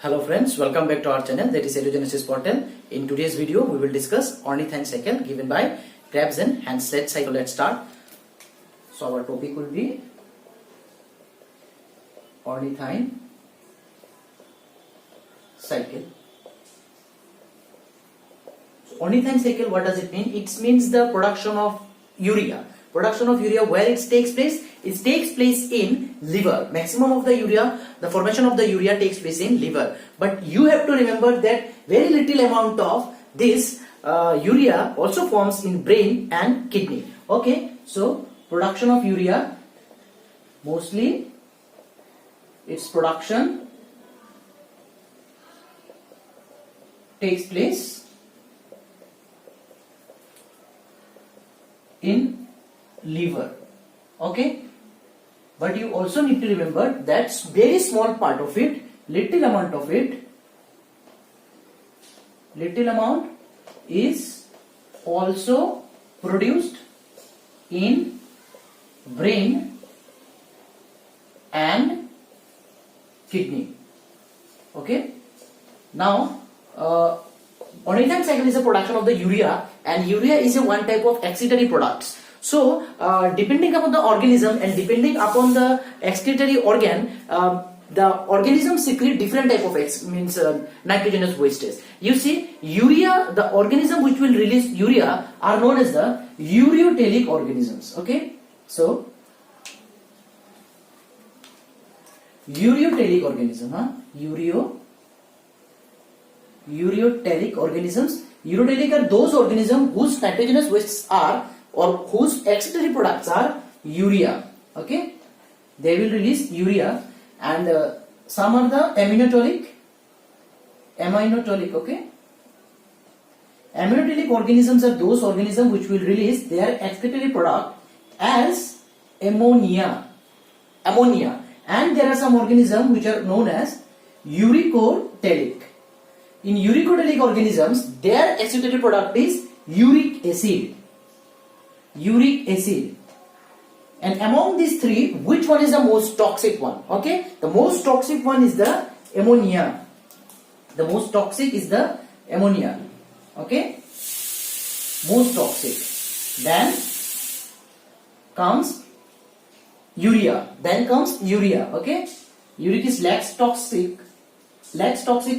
Hello friends, welcome back to our channel, that is Allogenesis Portal. In today's video, we will discuss ornithine cycle given by Krebs and Hanslet cycle. Let's start. So our topic will be ornithine cycle. So ornithine cycle, what does it mean? It means the production of urea. Production of urea, where it takes place? It takes place in liver. Maximum of the urea, the formation of the urea takes place in liver. But you have to remember that very little amount of this urea also forms in brain and kidney. Okay, so production of urea, mostly its production takes place in liver. Okay, but you also need to remember that very small part of it, little amount is also produced in brain and kidney. Okay, now ornithine cycle is a production of the urea, and urea is a one type of excretory products. So depending upon the organism and depending upon the excretory organ, the organism secrete different type of nitrogenous wastes. You see, urea, the organism which will release urea are known as the ureotelic organisms. Okay, so ureotelic organism, ureotelic organisms. Ureotelic are those organisms whose nitrogenous wastes are, or whose excretory products are urea. Okay, they will release urea, and some are the aminotelic. Okay, aminotelic organisms are those organisms which will release their excretory product as ammonia, and there are some organisms which are known as uricotelic. In uricotelic organisms, their excretory product is uric acid. And among these three, which one is the most toxic one? Okay, the most toxic one is the ammonia. The most toxic is the ammonia. Okay, most toxic. Then comes urea. Okay, uric is less toxic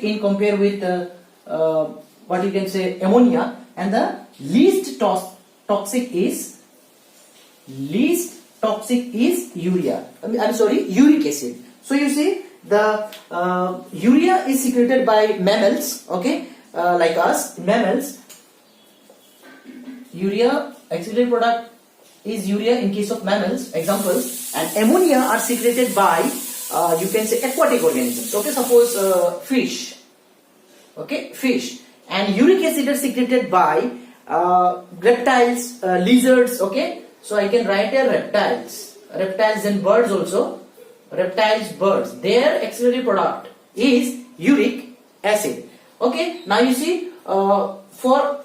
in compare with what you can say ammonia, and the least toxic is urea. Uric acid. So you see, the urea is secreted by mammals. Okay, like us, mammals. Urea, excretory product is urea in case of mammals. Examples, and ammonia are secreted by you can say aquatic organisms. Okay, suppose fish. Okay, fish. And uric acid is secreted by reptiles, lizards. Okay, so I can write here reptiles and birds also. Reptiles, birds, their excretory product is uric acid. Okay, now you see, for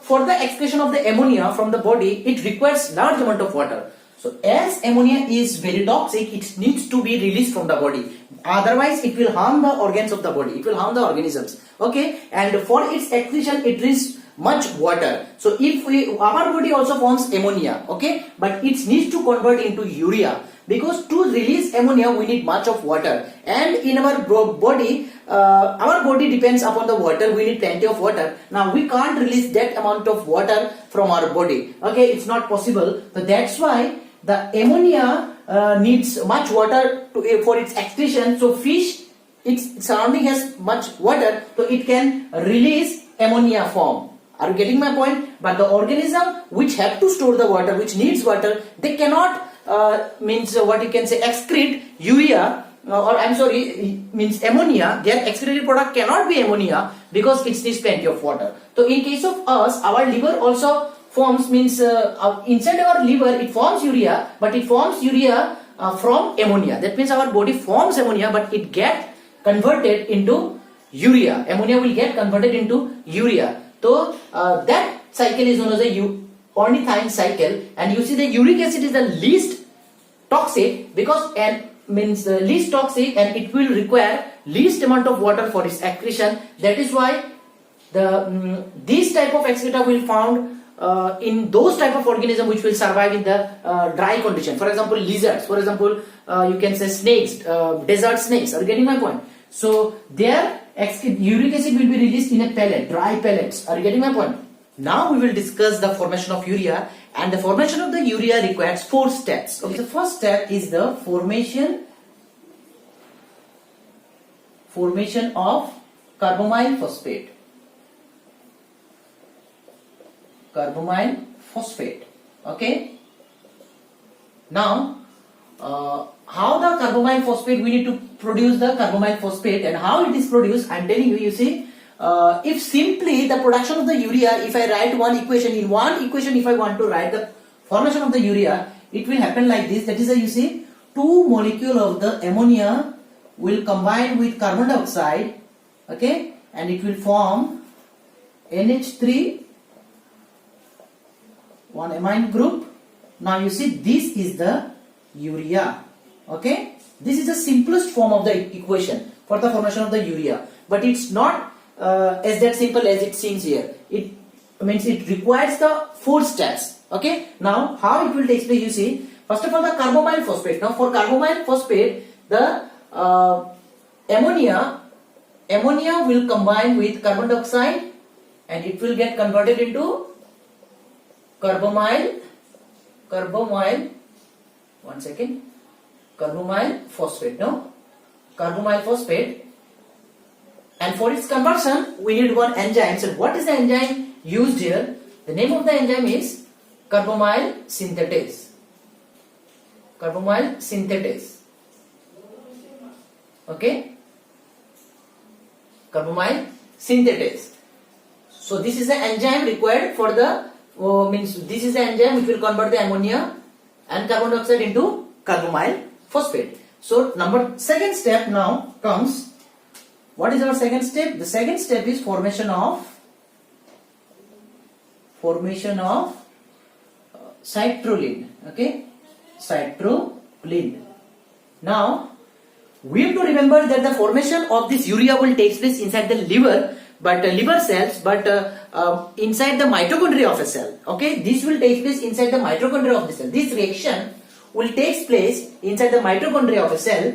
the excretion of the ammonia from the body, it requires large amount of water. So as ammonia is very toxic, it needs to be released from the body. Otherwise, it will harm the organs of the body. It will harm the organisms. Okay, and for its excretion, it needs much water. So if our body also forms ammonia, okay, but it needs to convert into urea, because to release ammonia we need much of water, and in our body depends upon the water. We need plenty of water. Now we can't release that amount of water from our body. Okay, it's not possible. So that's why the ammonia needs much water for its excretion. So fish, its surrounding has much water, so it can release ammonia form. Are you getting my point? But the organism which have to store the water, which needs water, they cannot what you can say excrete urea, means ammonia. Their excretory product cannot be ammonia because it needs plenty of water. So in case of us, our liver also forms, inside our liver it forms urea, but it forms urea from ammonia. That means our body forms ammonia, but it gets converted into urea. Ammonia will get converted into urea. So that cycle is known as the ornithine cycle, and you see the uric acid is the least toxic because least toxic, and it will require least amount of water for its excretion. That is why these type of excreta will found in those type of organism which will survive in the dry condition. For example, lizards. For example, you can say snakes, desert snakes. Are you getting my point? So their uric acid will be released in a pellet, dry pellets. Are you getting my point? Now we will discuss the formation of urea, and the formation of the urea requires 4 steps. Okay, the first step is the formation of carbamyl phosphate. Carbamyl phosphate. Okay. Now, how the carbamyl phosphate, we need to produce the carbamyl phosphate, and how it is produced, I am telling you. You see, if simply the production of the urea, if I write one equation, in one equation if I want to write the formation of the urea, it will happen like this. That is, you see, 2 molecule of the ammonia will combine with carbon dioxide, okay, and it will form NH3, one amine group. Now you see, this is the urea. Okay, this is the simplest form of the equation for the formation of the urea, but it's not as that simple as it seems here. It means it requires the 4 steps. Okay, now how it will take place, you see. First of all, the carbamyl phosphate. Now for carbamyl phosphate, the ammonia will combine with carbon dioxide, and it will get converted into carbamyl phosphate. No, carbamyl phosphate. And for its conversion, we need one enzyme. So what is the enzyme used here? The name of the enzyme is carbamyl synthetase. Carbamyl synthetase. Okay? Carbamyl synthetase. So this is the enzyme required for the, this is the enzyme which will convert the ammonia and carbon dioxide into carbamyl phosphate. So second step now comes. What is our second step? The second step is formation of citrulline. Okay, citrulline. Now we have to remember that the formation of this urea will take place inside the liver, but liver cells, but inside the mitochondria of a cell. Okay, this will take place inside the mitochondria of the cell. This reaction will take place inside the mitochondria of a cell.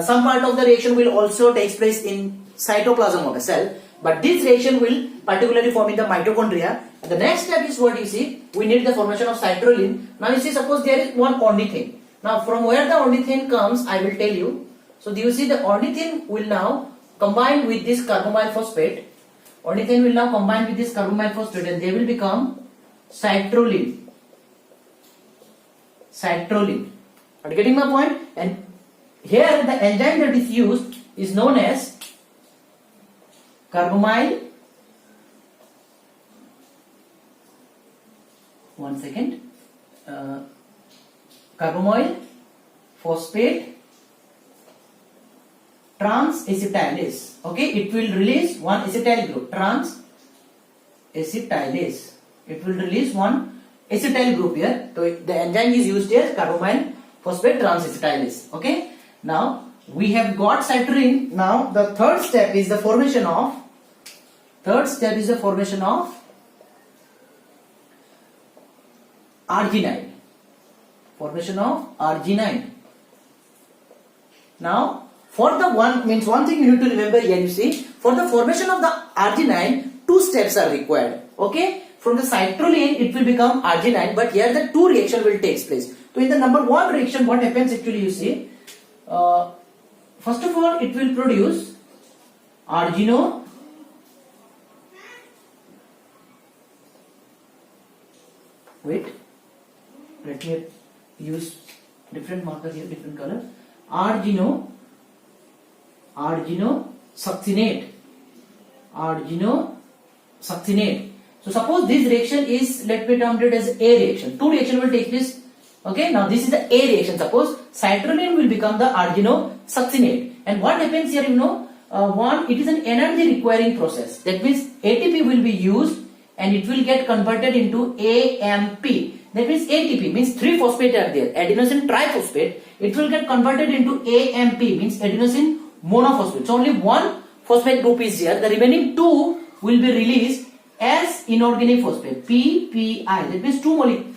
Some part of the reaction will also take place in cytoplasm of a cell, but this reaction will particularly form in the mitochondria. And the next step is what you see, we need the formation of citrulline. Now you see, suppose there is one ornithine. Now from where the ornithine comes, I will tell you. So do you see, the ornithine will now combine with this carbamyl phosphate. Ornithine will now combine with this carbamyl phosphate, and they will become citrulline. Citrulline. Are you getting my point? And here the enzyme that is used is known as carbamyl phosphate transacetylase. Okay, it will release one acetyl group, transacetylase. It will release one acetyl group here. So the enzyme is used here, carbamyl phosphate transacetylase. Okay. Now we have got citrulline. Now the third step is the formation of arginine. Now for the one thing you need to remember here, you see, for the formation of the arginine, 2 steps are required. Okay, from the citrulline it will become arginine, but here the 2 reaction will take place. So in the number 1 reaction, what happens actually, you see, first of all it will produce argino. Wait, let me use different marker here, different color. Arginosuccinate. So suppose this reaction is, let me term it as A reaction. 2 reaction will take place. Okay, now this is the A reaction. Suppose citrulline will become the arginosuccinate. And what happens here, you know, it is an energy requiring process. That means ATP will be used and it will get converted into AMP. That means ATP means 3 phosphate are there, adenosine triphosphate. It will get converted into AMP, means adenosine monophosphate. So only one phosphate group is here. The remaining two will be released as inorganic phosphate. PPI. That means two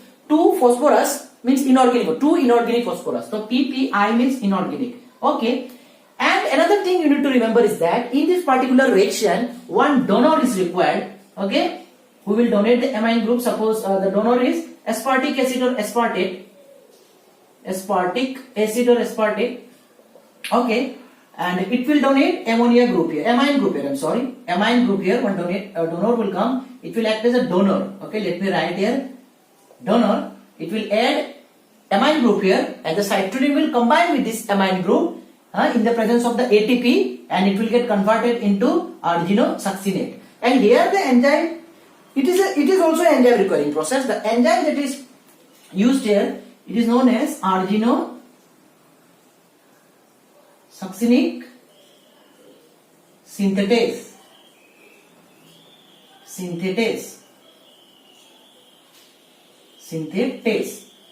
phosphorus means inorganic. Two inorganic phosphorus. So PPI means inorganic. Okay. And another thing you need to remember is that in this particular reaction, one donor is required. Okay. Who will donate the amine group? Suppose the donor is aspartic acid or aspartate. Aspartic acid or aspartate. Okay. And it will donate ammonia group here, amine group here. I'm sorry, amine group here. One donor will come. It will act as a donor. Okay, let me write here. Donor. It will add amine group here, and the citrulline will combine with this amine group in the presence of the ATP, and it will get converted into arginosuccinate. And here the enzyme, it is also an enzyme requiring process. The enzyme that is used here, it is known as arginosuccinic synthetase.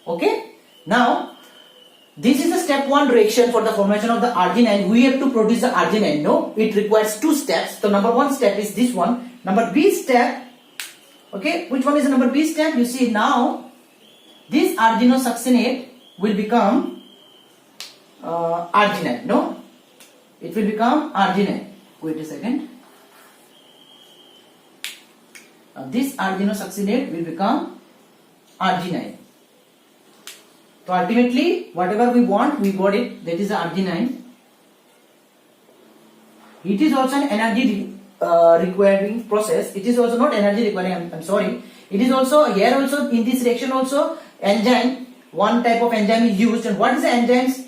Okay. Now this is the step 1 reaction for the formation of the arginine. We have to produce the arginine. No, it requires 2 steps. So number 1 step is this one. Number B step. Okay, which one is the number B step? You see now this arginosuccinate will become arginine. No, it will become arginine. Wait a second. This arginosuccinate will become arginine. So ultimately, whatever we want, we got it. That is the arginine. It is also an energy requiring process. It is also not energy requiring. I'm sorry. It is also here also in this reaction also enzyme. One type of enzyme is used. And what is the enzymes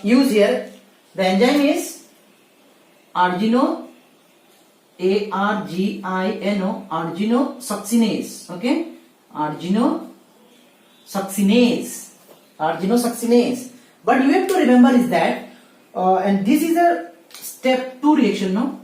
used here? The enzyme is arginosuccinase. Okay, arginosuccinase. But you have to remember is that, and this is a step 2 reaction. No,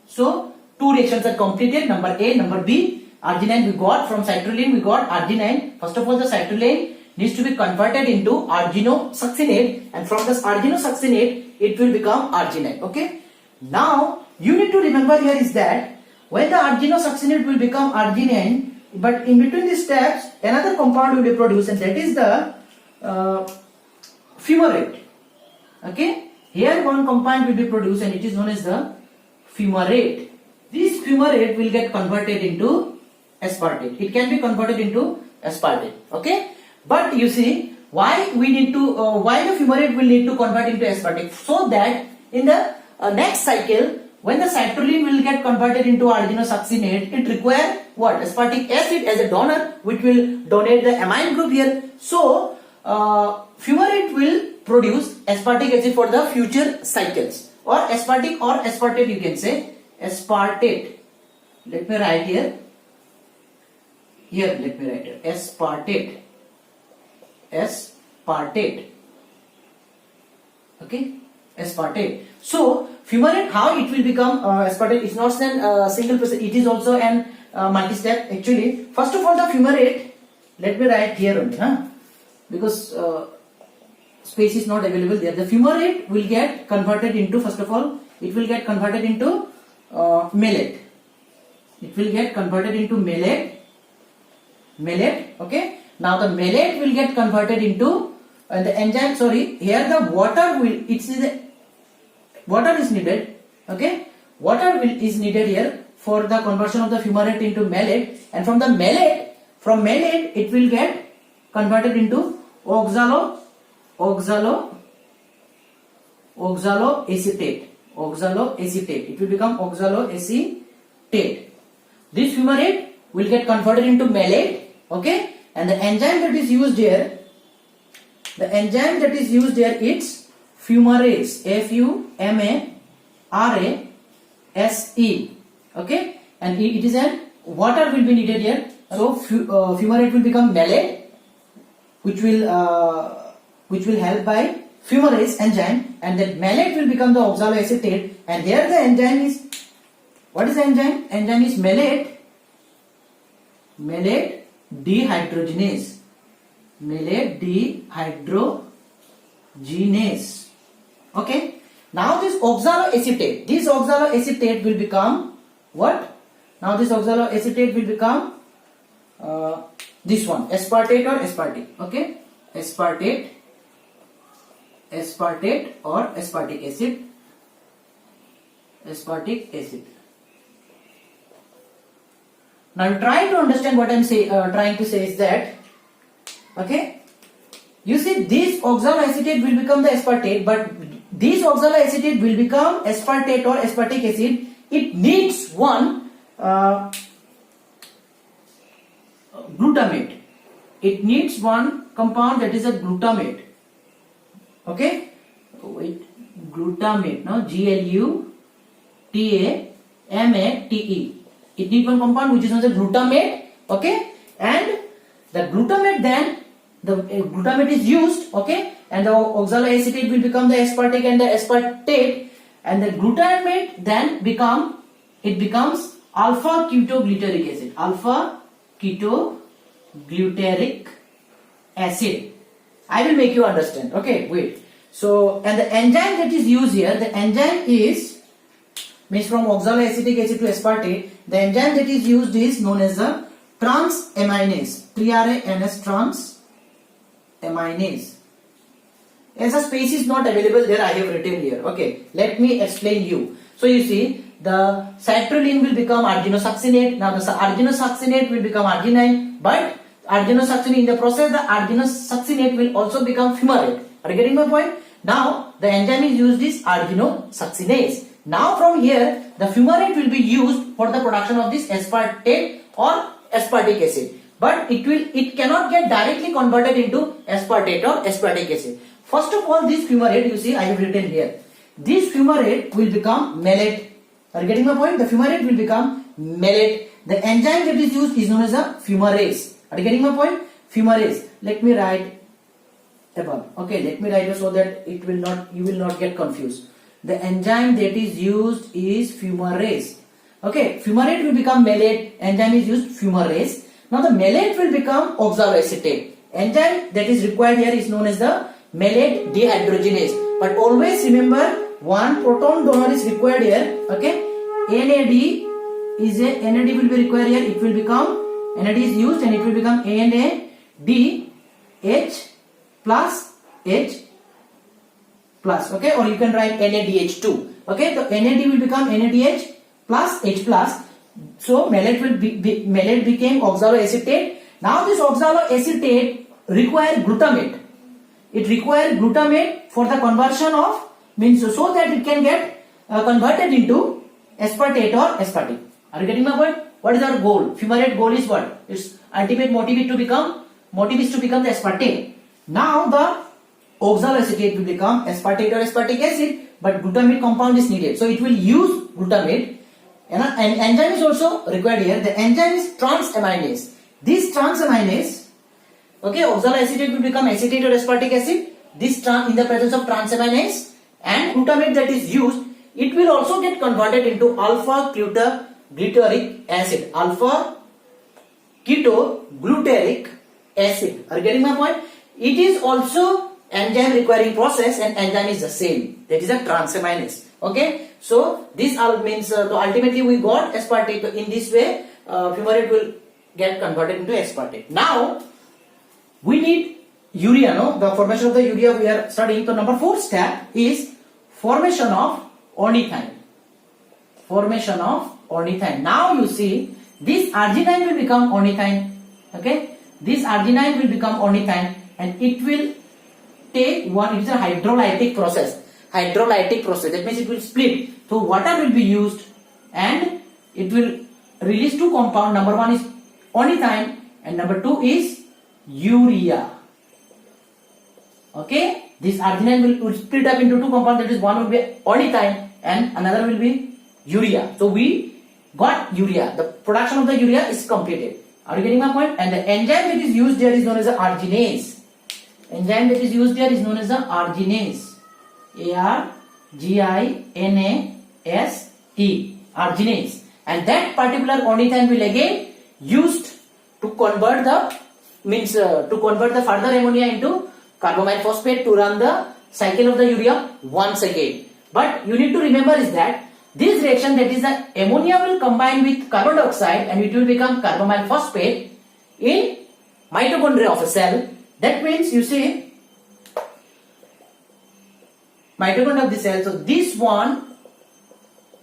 so 2 reactions are completed. Number A, number B. Arginine we got from citrulline. We got arginine. First of all, the citrulline needs to be converted into arginosuccinate, and from this arginosuccinate, it will become arginine. Okay. Now you need to remember here is that when the arginosuccinate will become arginine, but in between these steps, another compound will be produced, and that is the fumarate. Okay. Here one compound will be produced, and it is known as the fumarate. This fumarate will get converted into aspartate. It can be converted into aspartate. Okay. But you see, why we need to, why the fumarate will need to convert into aspartate? So that in the next cycle, when the citrulline will get converted into arginosuccinate, it requires what? Aspartic acid as a donor, which will donate the amine group here. So fumarate will produce aspartic acid for the future cycles, or aspartic or aspartate, you can say aspartate. Let me write here. Here, let me write here. Aspartate. Okay, aspartate. So fumarate, how it will become aspartate? It's not a single process. It is also an multi-step. Actually, first of all, the fumarate. Let me write here only, because space is not available there. The fumarate will get converted into, first of all, it will get converted into malate. It will get converted into malate. Okay. Now the malate will get converted into the enzyme. Sorry, here the water will. Water is needed. Okay, water is needed here for the conversion of the fumarate into malate, and from malate it will get converted into oxaloacetate. It will become oxaloacetate. This fumarate will get converted into malate. Okay. And the enzyme that is used here, it's fumarase, Fumarase. Okay, and it is an water will be needed here. So fumarate will become malate, which will help by fumarase enzyme, and that malate will become the oxaloacetate. And here the enzyme is, what is the enzyme? Enzyme is malate dehydrogenase. Okay. Now this oxaloacetate will become what? Now this oxaloacetate will become this one, aspartate or aspartic. Okay, aspartate or aspartic acid. Now try to understand what I'm trying to say is that, okay, you see this oxaloacetate will become the aspartate, but this oxaloacetate will become aspartate or aspartic acid. It needs one glutamate. It needs one compound, that is a glutamate. Okay, wait, glutamate, no, GLUTAMATE. It needs one compound which is known as glutamate. Okay, and the glutamate, then the glutamate is used. Okay, and the oxaloacetate will become the aspartic and the aspartate, and the glutamate then becomes alpha ketoglutaric acid. Alpha ketoglutaric acid. I will make you understand. Okay, wait. So, and the enzyme that is used here, the enzyme is means from oxaloacetic acid to aspartate. The enzyme that is used is known as the transaminase. Transaminase. As a space is not available there, I have written here. Okay, let me explain you. So you see, the citrulline will become arginosuccinate. Now the arginosuccinate will become arginine, but arginosuccinate, in the process the arginosuccinate will also become fumarate. Are you getting my point? Now the enzyme is used is arginosuccinase. Now from here the fumarate will be used for the production of this aspartate or aspartic acid, but it cannot get directly converted into aspartate or aspartic acid. First of all, this fumarate, you see I have written here, this fumarate will become malate. Are you getting my point? The fumarate will become malate. The enzyme that is used is known as a fumarase. Are you getting my point? Fumarase. Let me write above. Okay, let me write so that you will not get confused. The enzyme that is used is fumarase. Okay, fumarate will become malate. Enzyme is used fumarase. Now the malate will become oxaloacetate. Enzyme that is required here is known as the malate dehydrogenase. But always remember, one proton donor is required here. Okay, NAD will be required here. It will become, NAD is used and it will become NADH plus H plus. Okay, or you can write NADH2. Okay, the NAD will become NADH plus H plus. So malate malate became oxaloacetate. Now this oxaloacetate require glutamate. It requires glutamate for the conversion of, means so that it can get converted into aspartate or aspartic. Are you getting my point? What is our goal? Fumarate goal is what? Its ultimate motive is to become the aspartate. Now the oxaloacetate will become aspartate or aspartic acid, but glutamate compound is needed. So it will use glutamate, and enzyme is also required here. The enzyme is transaminase. This transaminase, okay, oxaloacetate will become acetate or aspartic acid. This in the presence of transaminase and glutamate that is used, it will also get converted into alpha ketoglutaric acid. Alpha ketoglutaric acid. Are you getting my point? It is also enzyme requiring process, and enzyme is the same. That is a transaminase. Okay. So this all means so ultimately we got aspartate. In this way, fumarate will get converted into aspartate. Now we need urea. No, the formation of the urea we are studying. So number 4 step is formation of ornithine. Formation of ornithine. Now you see this arginine will become ornithine. Okay, this arginine will become ornithine, and it will take one. It is a hydrolytic process. Hydrolytic process. That means it will split. So water will be used, and it will release 2 compounds. Number 1 is ornithine, and number 2 is urea. Okay, this arginine will split up into 2 compounds. That is, one will be ornithine and another will be urea. So we got urea. The production of the urea is completed. Are you getting my point? And the enzyme that is used there is known as the arginase. Enzyme that is used there is known as the arginase. ARGINASE. Arginase. And that particular ornithine will again used to convert the further ammonia into carbamide phosphate to run the cycle of the urea once again. But you need to remember is that this reaction, that is the ammonia will combine with carbon dioxide and it will become carbamyl phosphate in mitochondria of a cell. That means you see mitochondria of the cell. So this one,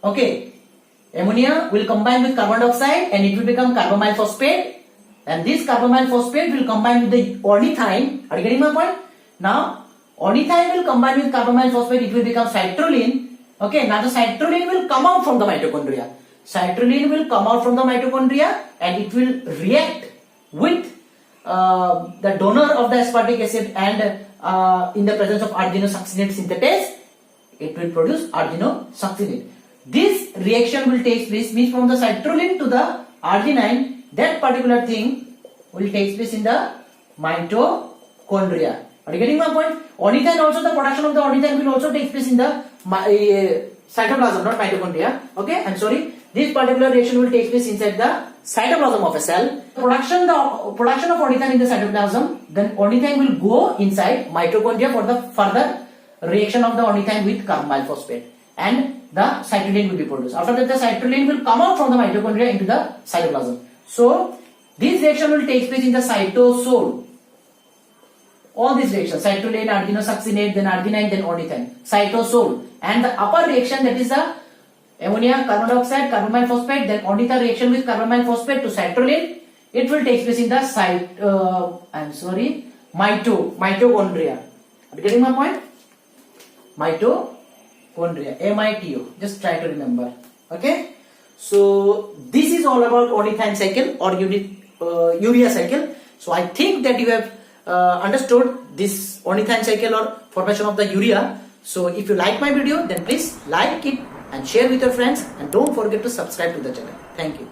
okay, ammonia will combine with carbon dioxide and it will become carbamyl phosphate, and this carbamyl phosphate will combine with the ornithine. Are you getting my point? Now ornithine will combine with carbamyl phosphate, it will become citrulline. Okay, now the citrulline will come out from the mitochondria. Citrulline will come out from the mitochondria and it will react with the donor of the aspartic acid, and in the presence of arginosuccinate synthetase, it will produce arginosuccinate. This reaction will take place, means from the citrulline to the arginine, that particular thing will take place in the mitochondria. Are you getting my point? Ornithine also, the production of the ornithine will also take place in the cytoplasm, not mitochondria. Okay, I'm sorry. This particular reaction will take place inside the cytoplasm of a cell. Production of ornithine in the cytoplasm, then ornithine will go inside mitochondria for the further reaction of the ornithine with carbamyl phosphate, and the citrulline will be produced. After that, the citrulline will come out from the mitochondria into the cytoplasm. So this reaction will take place in the cytosol. All these reactions, citrulline, arginosuccinate, then arginine, then ornithine, cytosol. And the upper reaction, that is the ammonia, carbon dioxide, carbamyl phosphate, then ornithine reaction with carbamyl phosphate to citrulline, it will take place in the mitochondria. Are you getting my point? Mitochondria, MITO. Just try to remember. Okay. So this is all about ornithine cycle or urea cycle. So I think that you have understood this ornithine cycle or formation of the urea. So if you like my video, then please like it and share with your friends, and don't forget to subscribe to the channel. Thank you.